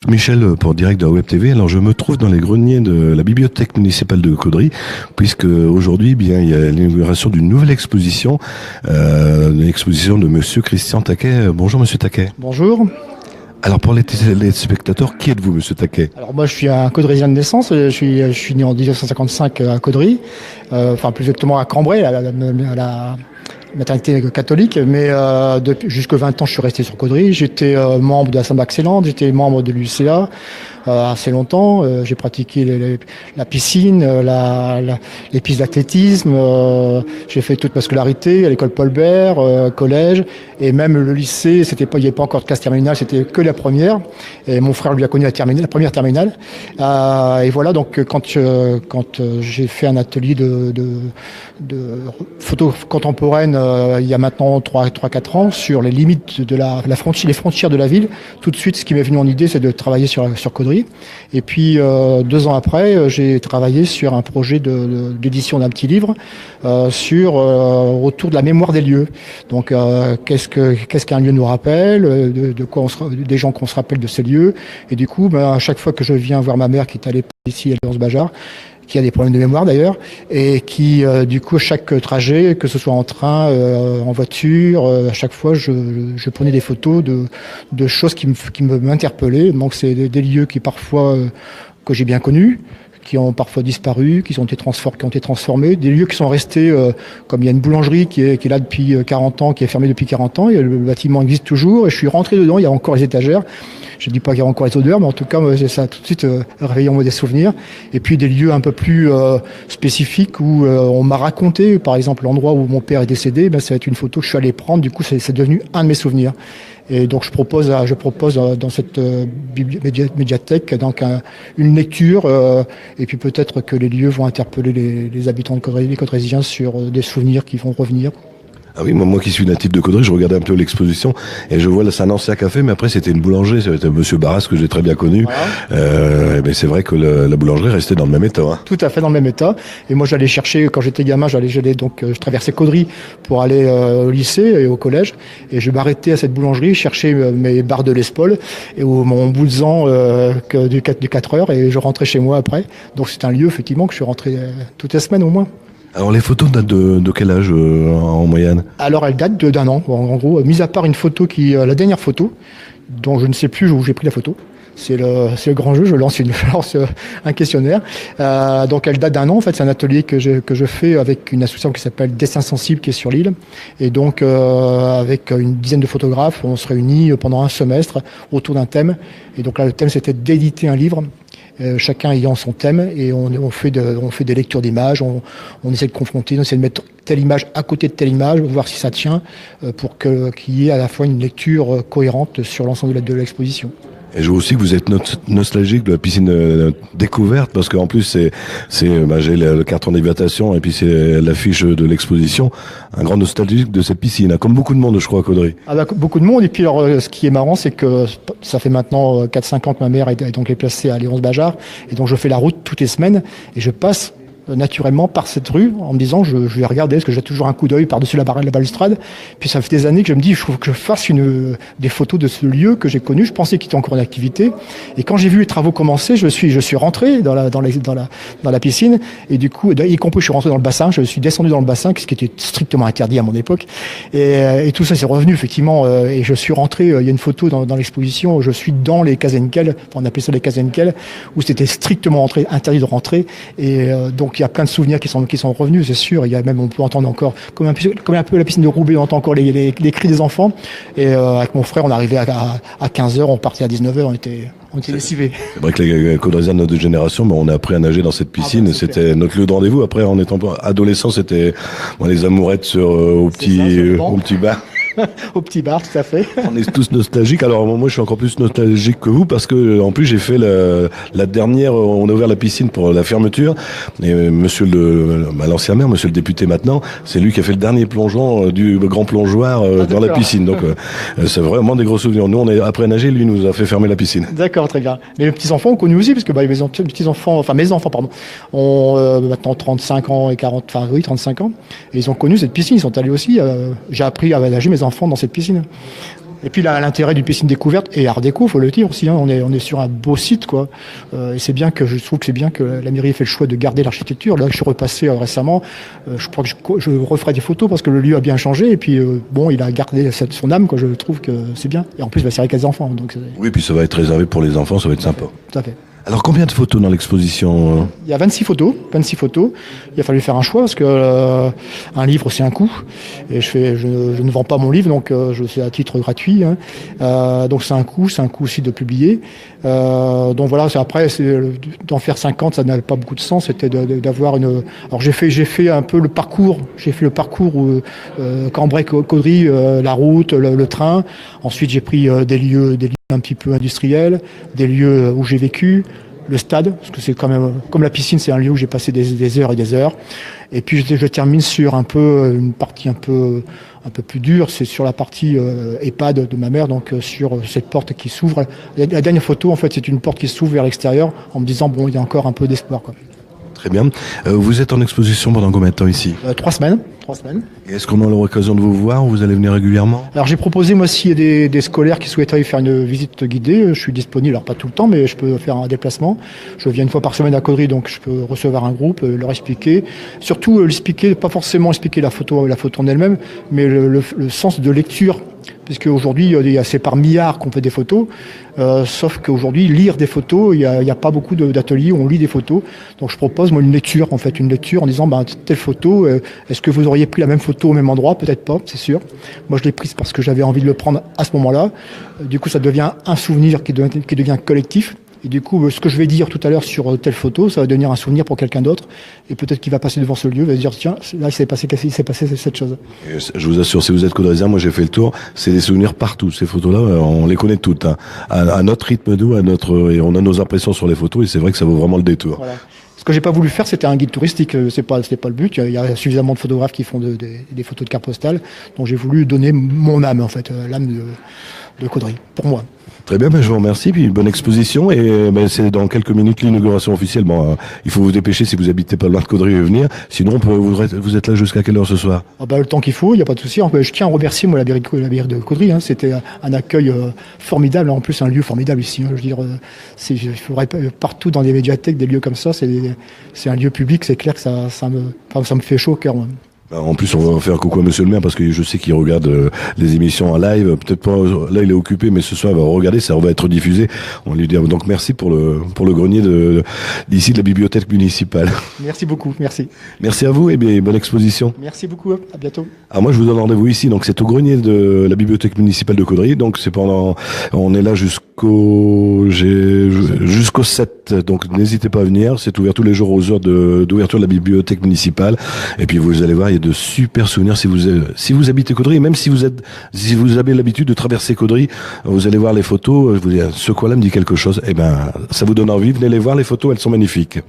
Michel pour Direct de la Web TV. Alors je me trouve dans les greniers de la bibliothèque municipale de Caudry, puisque aujourd'hui, bien, il y a l'inauguration d'une nouvelle exposition, une exposition de Monsieur Christian Taquet. Bonjour Monsieur Taquet. Bonjour. Alors pour les téléspectateurs, qui êtes-vous Monsieur Taquet? Alors moi je suis un caudrésien de naissance, je suis né en 1955 à Caudry, enfin plus exactement à Cambrai, à la maternité catholique, mais jusque 20 ans je suis resté sur Caudry. J'étais membre de la Samba Excellente, j'étais membre de l'UCA assez longtemps. J'ai pratiqué la piscine, les pistes d'athlétisme. J'ai fait toute ma scolarité à l'école Paul Bert, collège, et même le lycée. Il n'y avait pas encore de classe terminale, c'était que la première. Et mon frère lui a connu la première terminale. Et voilà, donc quand j'ai fait un atelier de photo contemporaine il y a maintenant 3-4 ans sur les limites de les frontières de la ville, tout de suite ce qui m'est venu en idée c'est de travailler sur Caudry. Et puis 2 ans après j'ai travaillé sur un projet d'édition d'un petit livre autour de la mémoire des lieux. Donc qu'est-ce qu'un lieu nous rappelle, de quoi des gens qu'on se rappelle de ces lieux. Et du coup à chaque fois que je viens voir ma mère qui est allée ici à Léonce-Bajar, qui a des problèmes de mémoire d'ailleurs, et qui du coup chaque trajet, que ce soit en train, en voiture, à chaque fois je prenais des photos de choses qui m'interpellaient. Donc c'est des lieux qui parfois que j'ai bien connus, qui ont parfois disparu, qui ont été transformés, des lieux qui sont restés, comme il y a une boulangerie qui est là depuis 40 ans, qui est fermée depuis 40 ans, et le bâtiment existe toujours, et je suis rentré dedans, il y a encore les étagères. Je ne dis pas qu'il y a encore les odeurs, mais en tout cas, ça a tout de suite réveillé en moi des souvenirs. Et puis des lieux un peu plus spécifiques où on m'a raconté, par exemple, l'endroit où mon père est décédé, ça va être une photo que je suis allé prendre, du coup c'est devenu un de mes souvenirs. Et donc je propose dans cette médiathèque donc une lecture et puis peut-être que les lieux vont interpeller les habitants de Caudry, les Caudrésiens sur des souvenirs qui vont revenir. Ah oui, moi qui suis natif de Caudry, je regardais un peu l'exposition et je vois là, c'est un ancien café, mais après c'était une boulangerie, c'était Monsieur Barras que j'ai très bien connu. Voilà. Mais c'est vrai que la boulangerie restait dans le même état. Hein. Tout à fait dans le même état. Et moi j'allais chercher, quand j'étais gamin, je traversais Caudry pour aller au lycée et au collège, et je m'arrêtais à cette boulangerie, chercher mes barres de l'Espol et mon boulezan du 4 heures, et je rentrais chez moi après. Donc c'est un lieu effectivement que je suis rentré toutes les semaines au moins. Alors les photos datent de quel âge en moyenne? Alors elles datent d'un an, en gros, mis à part une photo la dernière photo, dont je ne sais plus où j'ai pris la photo. C'est le grand jeu, je lance un questionnaire. Donc elle date d'un an, en fait, c'est un atelier que je fais avec une association qui s'appelle Dessin Sensible, qui est sur l'île. Et donc avec une dizaine de photographes, on se réunit pendant un semestre autour d'un thème. Et donc là, le thème, c'était d'éditer un livre. Chacun ayant son thème, et on fait des lectures d'images, on essaie de confronter, on essaie de mettre telle image à côté de telle image, voir si ça tient, pour qu'il y ait à la fois une lecture cohérente sur l'ensemble de l'exposition. Et je vois aussi que vous êtes nostalgique de la piscine découverte, parce qu'en plus j'ai le carton d'invitation et puis c'est l'affiche de l'exposition. Un grand nostalgique de cette piscine, comme beaucoup de monde, je crois, à Caudry. Beaucoup de monde. Et puis alors, ce qui est marrant, c'est que ça fait maintenant 4-5 ans que ma mère est donc déplacée à Léonce-Bajar, et donc je fais la route toutes les semaines, et je passe naturellement par cette rue en me disant je vais regarder, parce que j'ai toujours un coup d'œil par-dessus la balustrade. Puis ça fait des années que je me dis il faut que je fasse des photos de ce lieu que j'ai connu. Je pensais qu'il était encore en activité, et quand j'ai vu les travaux commencer, je suis rentré dans la piscine, et du coup, y compris je suis rentré dans le bassin, je suis descendu dans le bassin, ce qui était strictement interdit à mon époque, et tout ça c'est revenu effectivement, et je suis rentré, il y a une photo dans l'exposition, je suis dans les Kazenkel, on appelait ça les Kazenkel, où c'était strictement interdit de rentrer, et donc il y a plein de souvenirs qui sont revenus, c'est sûr. Il y a même, on peut entendre encore, comme un peu la piscine de Roubaix, on entend encore les cris des enfants. Et avec mon frère, on arrivait à 15h, on partait à 19h, on était lessivés. C'est vrai que les Caudrésiens de notre génération, on a appris à nager dans cette piscine, c'était notre lieu de rendez-vous. Après, en étant adolescent, c'était les amourettes au petit bar. Au petit bar, tout à fait. On est tous nostalgiques. Alors moi, je suis encore plus nostalgique que vous, parce que en plus j'ai fait la dernière. On a ouvert la piscine pour la fermeture. Et l'ancien maire, monsieur le député maintenant, c'est lui qui a fait le dernier plongeon du grand plongeoir dans la piscine. Donc c'est vraiment des gros souvenirs. Nous, on est après nager, lui nous a fait fermer la piscine. D'accord, très bien. Mais mes petits enfants ont connu aussi, parce que mes enfants ont maintenant 35 ans et 35 ans, et ils ont connu cette piscine. Ils sont allés aussi. J'ai appris à nager mes enfants dans cette piscine. Et puis l'intérêt d'une piscine découverte et art déco, faut le dire aussi. Hein, on est sur un beau site, quoi. Et c'est bien que je trouve que c'est bien que la mairie ait fait le choix de garder l'architecture. Là, je suis repassé récemment. Je crois que je referai des photos parce que le lieu a bien changé. Et puis bon, il a gardé son âme, quoi. Je trouve que c'est bien. Et en plus, c'est avec les enfants. Donc oui, puis ça va être réservé pour les enfants, ça va être sympa. Tout à fait. Alors combien de photos dans l'exposition? Il y a 26 photos. Il a fallu faire un choix parce que un livre c'est un coût et je ne vends pas mon livre donc je fais à titre gratuit. Hein. Donc c'est un coût aussi de publier. Donc voilà, d'en faire 50, ça n'avait pas beaucoup de sens. C'était d'avoir une. Alors j'ai fait un peu le parcours. J'ai fait le parcours où Cambrai-Caudry, la route, le train. Ensuite j'ai pris des lieux un petit peu industriels, des lieux où j'ai vécu. Le stade, parce que c'est quand même, comme la piscine, c'est un lieu où j'ai passé des heures et des heures. Et puis je termine sur une partie un peu plus dure, c'est sur la partie EHPAD de ma mère, donc sur cette porte qui s'ouvre. La dernière photo, en fait, c'est une porte qui s'ouvre vers l'extérieur, en me disant bon, il y a encore un peu d'espoir, quoi. Très bien. Vous êtes en exposition pendant combien de temps ici? 3 semaines. Et est-ce qu'on aura l'occasion de vous voir ou vous allez venir régulièrement? Alors j'ai proposé, moi, s'il y a des scolaires qui souhaiteraient faire une visite guidée, je suis disponible, alors pas tout le temps, mais je peux faire un déplacement. Je viens une fois par semaine à Caudry, donc je peux recevoir un groupe, leur expliquer. Surtout l'expliquer, pas forcément expliquer la photo en elle-même, mais le sens de lecture. Puisque aujourd'hui, c'est par milliards qu'on fait des photos, sauf qu'aujourd'hui, lire des photos, il y a pas beaucoup d'ateliers où on lit des photos. Donc je propose moi une lecture en disant telle photo, est-ce que vous auriez pris la même photo au même endroit? Peut-être pas, c'est sûr. Moi je l'ai prise parce que j'avais envie de le prendre à ce moment-là. Du coup, ça devient un souvenir qui devient collectif. Et du coup, ce que je vais dire tout à l'heure sur telle photo, ça va devenir un souvenir pour quelqu'un d'autre. Et peut-être qu'il va passer devant ce lieu, va se dire tiens, là il s'est passé cette chose. Et je vous assure, si vous êtes caudrésien, moi j'ai fait le tour, c'est des souvenirs partout. Ces photos-là, on les connaît toutes, hein. À notre rythme nous, et on a nos impressions sur les photos, et c'est vrai que ça vaut vraiment le détour. Voilà. Ce que j'ai pas voulu faire, c'était un guide touristique. C'est pas le but. Il y a suffisamment de photographes qui font des photos de carte postale. Donc j'ai voulu donner mon âme, en fait, l'âme de Caudry, pour moi. Très bien, je vous remercie, puis bonne exposition, et c'est dans quelques minutes l'inauguration officielle. Bon, il faut vous dépêcher si vous habitez pas loin de Caudry et venir, sinon vous êtes là jusqu'à quelle heure ce soir? Le temps qu'il faut, il n'y a pas de souci. Je tiens à remercier moi la mairie de Caudry, hein. C'était un accueil formidable, en plus un lieu formidable ici, hein. Je veux dire, il faudrait partout dans des médiathèques, des lieux comme ça, c'est un lieu public, c'est clair que ça me fait chaud au cœur, moi. En plus, on va faire un coucou à monsieur le maire parce que je sais qu'il regarde les émissions en live. Peut-être pas, là il est occupé, mais ce soir il va regarder, ça va être diffusé. On lui dit donc merci pour le grenier d'ici de la bibliothèque municipale. Merci beaucoup, merci. Merci à vous et bien bonne exposition. Merci beaucoup, à bientôt. Alors moi je vous donne rendez-vous ici, donc c'est au grenier de la bibliothèque municipale de Caudry. Donc on est là jusqu'au 7. Donc n'hésitez pas à venir, c'est ouvert tous les jours aux heures d'ouverture de la bibliothèque municipale. Et puis vous allez voir, il y a de super souvenirs si vous habitez Caudry, et même si vous avez l'habitude de traverser Caudry, vous allez voir les photos, ce coin-là me dit quelque chose, et ben ça vous donne envie, venez les voir, les photos elles sont magnifiques.